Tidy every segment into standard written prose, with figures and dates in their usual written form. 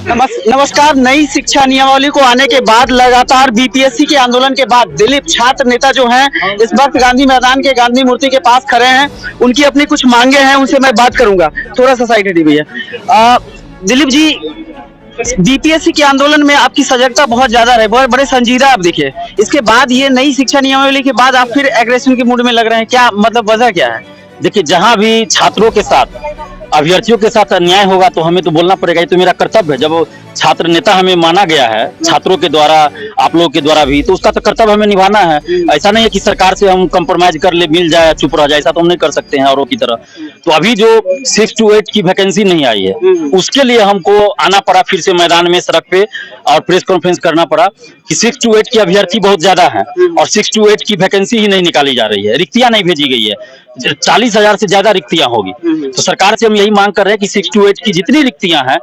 नमस्कार। नई शिक्षा नियमावली को आने के बाद लगातार बीपीएससी के आंदोलन के बाद दिलीप छात्र नेता जो हैं इस वक्त गांधी मैदान के गांधी मूर्ति के पास खड़े हैं। उनकी अपनी कुछ मांगे हैं, उनसे मैं बात करूंगा। थोड़ा सा साइड हटिए भैया। दिलीप जी, बीपीएससी के आंदोलन में आपकी सजगता बहुत ज्यादा रहे, बहुत बड़े संजीदा आप दिखे। इसके बाद ये नई शिक्षा नियमावली के बाद आप फिर एग्रेशन के मूड में लग रहे हैं, क्या मतलब वजह क्या है? देखिए, जहां भी छात्रों के साथ, अभ्यर्थियों के साथ अन्याय होगा तो हमें तो बोलना पड़ेगा। ये तो मेरा कर्तव्य है। जब छात्र नेता हमें माना गया है छात्रों के द्वारा, आप लोगों के द्वारा भी, तो उसका तो कर्तव्य हमें निभाना है। ऐसा नहीं है कि सरकार से हम कंप्रोमाइज कर ले, मिल जाए, चुप रह जाए, ऐसा तो हम नहीं कर सकते हैं औरों की तरह। तो अभी जो 6 to 8 की वैकेंसी नहीं आई है, उसके लिए हमको आना पड़ा फिर से मैदान में, सड़क पे, और प्रेस कॉन्फ्रेंस करना पड़ा कि 6 to 8 की अभ्यर्थी बहुत ज्यादा है और 6 to 8 की वैकेंसी ही नहीं निकाली जा रही है, रिक्तियां नहीं भेजी गई है। 40,000 से ज्यादा रिक्तियां होगी। तो सरकार से हम यही मांग कर रहे हैं कि 6 to 8 की जितनी रिक्तियां हैं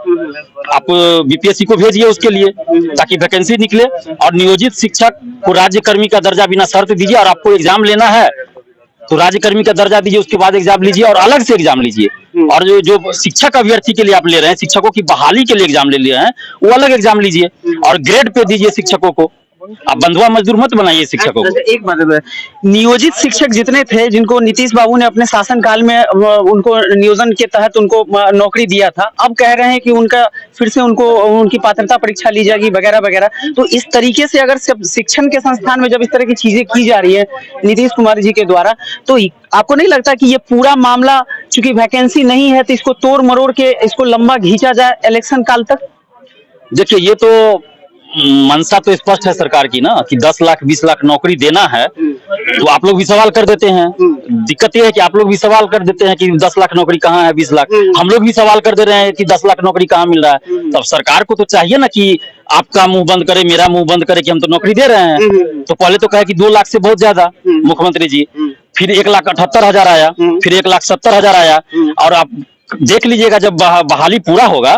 आप बीपीएससी को भेजिए उसके लिए, ताकि वैकेंसी निकले। और नियोजित शिक्षक को राज्यकर्मी का दर्जा बिना शर्त दीजिए। और आपको एग्जाम लेना है तो राज्यकर्मी का दर्जा दीजिए, उसके बाद एग्जाम लीजिए और अलग से एग्जाम लीजिए। और जो शिक्षक अभ्यर्थी के लिए आप ले रहे हैं, शिक्षकों की बहाली के लिए एग्जाम ले रहे हैं, वो अलग एग्जाम लीजिए और ग्रेड पे दीजिए शिक्षकों को। आप बंधुआ मजदूर मत बनाइए शिक्षकों को। एक बात, नियोजित शिक्षक जितने थे जिनको नीतीश बाबू ने अपने शासनकाल में उनको नियोजन के तहत उनको नौकरी दिया था, अब कह रहे हैं कि उनका फिर से उनको उनकी पात्रता परीक्षा ली जाएगी वगैरह वगैरह। तो इस तरीके से अगर शिक्षण के संस्थान में जब इस तरह की चीजें की जा रही है नीतीश कुमार जी के द्वारा, तो आपको नहीं लगता कि ये पूरा मामला, चूंकि वैकेंसी नहीं है, तो इसको तोड़ मरोड़ के इसको लंबा खींचा जाए इलेक्शन काल तक? देखिए, ये तो मंशा तो स्पष्ट है सरकार की ना, कि 10 लाख 20 लाख नौकरी देना है। तो आप लोग भी सवाल कर देते हैं। दिक्कत ये है कि आप लोग भी सवाल कर देते हैं कि 10 लाख नौकरी कहाँ है, 20 लाख। हम लोग भी सवाल कर दे रहे हैं कि 10 लाख नौकरी कहाँ मिल रहा है। तब सरकार को तो चाहिए ना कि आपका मुंह बंद करे, मेरा मुंह बंद करे कि हम तो नौकरी दे रहे हैं। तो पहले तो कहे कि 2 लाख से बहुत ज्यादा मुख्यमंत्री जी, फिर 1,78,000 आया, फिर 1,70,000 आया। और आप देख लीजिएगा, जब बहाली पूरा होगा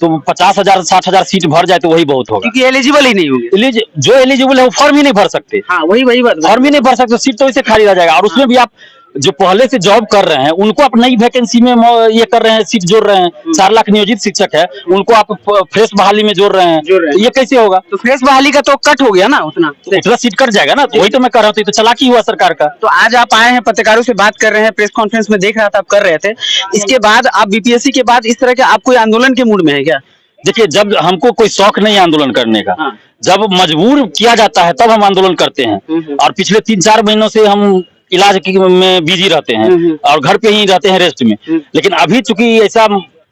तो 50,000 60,000 सीट भर जाए तो वही बहुत होगा, क्योंकि एलिजिबल ही नहीं होंगे। जो एलिजिबल है वो फॉर्म ही नहीं भर सकते। हाँ, वही बात, फॉर्म ही नहीं भर सकते, सीट तो इसे खाली रह जाएगा। और उसमें भी आप जो पहले से जॉब कर रहे हैं उनको आप नई वैकेंसी में ये कर रहे हैं, सीट जोड़ रहे हैं। 4 लाख नियोजित शिक्षक है, उनको आप फ्रेश बहाली में जोड़ रहे हैं। तो ये कैसे होगा? तो फ्रेश बहाली का तो कट हो गया ना, उतना सीट कट जाएगा ना। तो वही तो मैं कर रहा हूँ, तो चालाकी हुआ सरकार का। तो आज आप आए हैं, पत्रकारों से बात कर रहे हैं, प्रेस कॉन्फ्रेंस में देख रहा था आप कर रहे थे। इसके बाद आप बीपीएससी के बाद इस तरह के आप कोई आंदोलन के मूड में है क्या? देखिए, जब हमको कोई शौक नहीं है आंदोलन करने का, जब मजबूर किया जाता है तब हम आंदोलन करते हैं। और पिछले 3-4 महीनों से हम इलाज में बिजी रहते हैं और घर पे ही रहते हैं, रेस्ट में। लेकिन अभी चूंकि ऐसा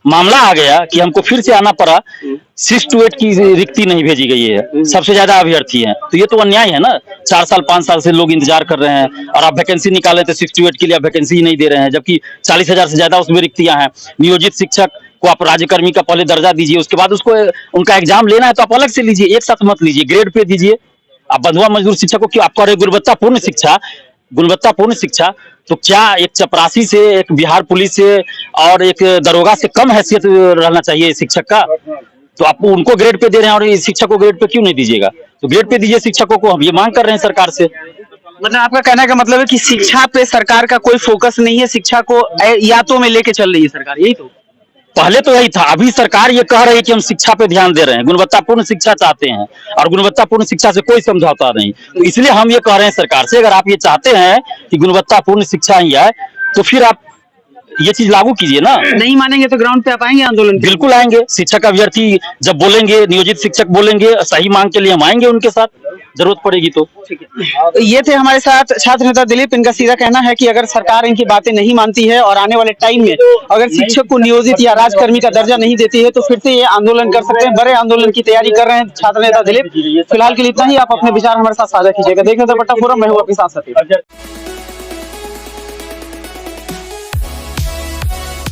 मामला आ गया कि हमको फिर से आना पड़ा, 6 to 8 की रिक्ति नहीं भेजी गई है, सबसे ज्यादा अभ्यर्थी हैं। तो ये तो अन्याय है ना। 4 साल 5 साल से लोग इंतजार कर रहे हैं और आप वैकेंसी निकाले तो 6 to 8 के लिए आप वैकेंसी ही नहीं दे रहे हैं, जबकि 40,000 से ज्यादा उसमें रिक्तियां हैं। नियोजित शिक्षक को आप राज्यकर्मी का पहले दर्जा दीजिए, उसके बाद उसको उनका एग्जाम लेना है तो आप अलग से लीजिए, एक साथ मत लीजिए, ग्रेड पे दीजिए। आप बंधुआ मजदूर शिक्षकों की आप कह गुणवत्तापूर्ण शिक्षा, तो क्या एक चपरासी से, एक बिहार पुलिस से और एक दरोगा से कम हैसियत रहना चाहिए शिक्षक का? तो आप उनको ग्रेड पे दे रहे हैं और शिक्षक को ग्रेड पे क्यों नहीं दीजिएगा? तो ग्रेड पे दीजिए शिक्षकों को, हम ये मांग कर रहे हैं सरकार से। मतलब आपका कहने का मतलब है कि शिक्षा पे सरकार का कोई फोकस नहीं है, शिक्षा को यातों में लेके चल रही है सरकार, यही तो? पहले तो यही था। अभी सरकार ये कह रही है कि हम शिक्षा पे ध्यान दे रहे हैं, गुणवत्तापूर्ण शिक्षा चाहते हैं, और गुणवत्तापूर्ण शिक्षा से कोई समझौता नहीं। तो इसलिए हम ये कह रहे हैं सरकार से, अगर आप ये चाहते हैं कि गुणवत्तापूर्ण शिक्षा ही आए तो फिर आप ये चीज लागू कीजिए ना। नहीं मानेंगे तो ग्राउंड पे आप आएंगे आंदोलन? बिल्कुल आएंगे। शिक्षक अभ्यर्थी जब बोलेंगे, नियोजित शिक्षक बोलेंगे सही मांग के लिए, हम आएंगे उनके साथ, जरूरत पड़ेगी तो। ठीक है। ये थे हमारे साथ छात्र नेता दिलीप। इनका सीधा कहना है कि अगर सरकार इनकी बातें नहीं मानती है और आने वाले टाइम में अगर शिक्षक को नियोजित या राजकर्मी का दर्जा नहीं देती है तो फिर से ये आंदोलन कर सकते हैं। बड़े आंदोलन की तैयारी कर रहे हैं छात्र नेता दिलीप। फिलहाल के लिए इतना ही। आप अपने विचार हमारे साथ साझा कीजिएगा। देखने तो पट्टा फोरम, मैं हूँ आपके साथ सतीश।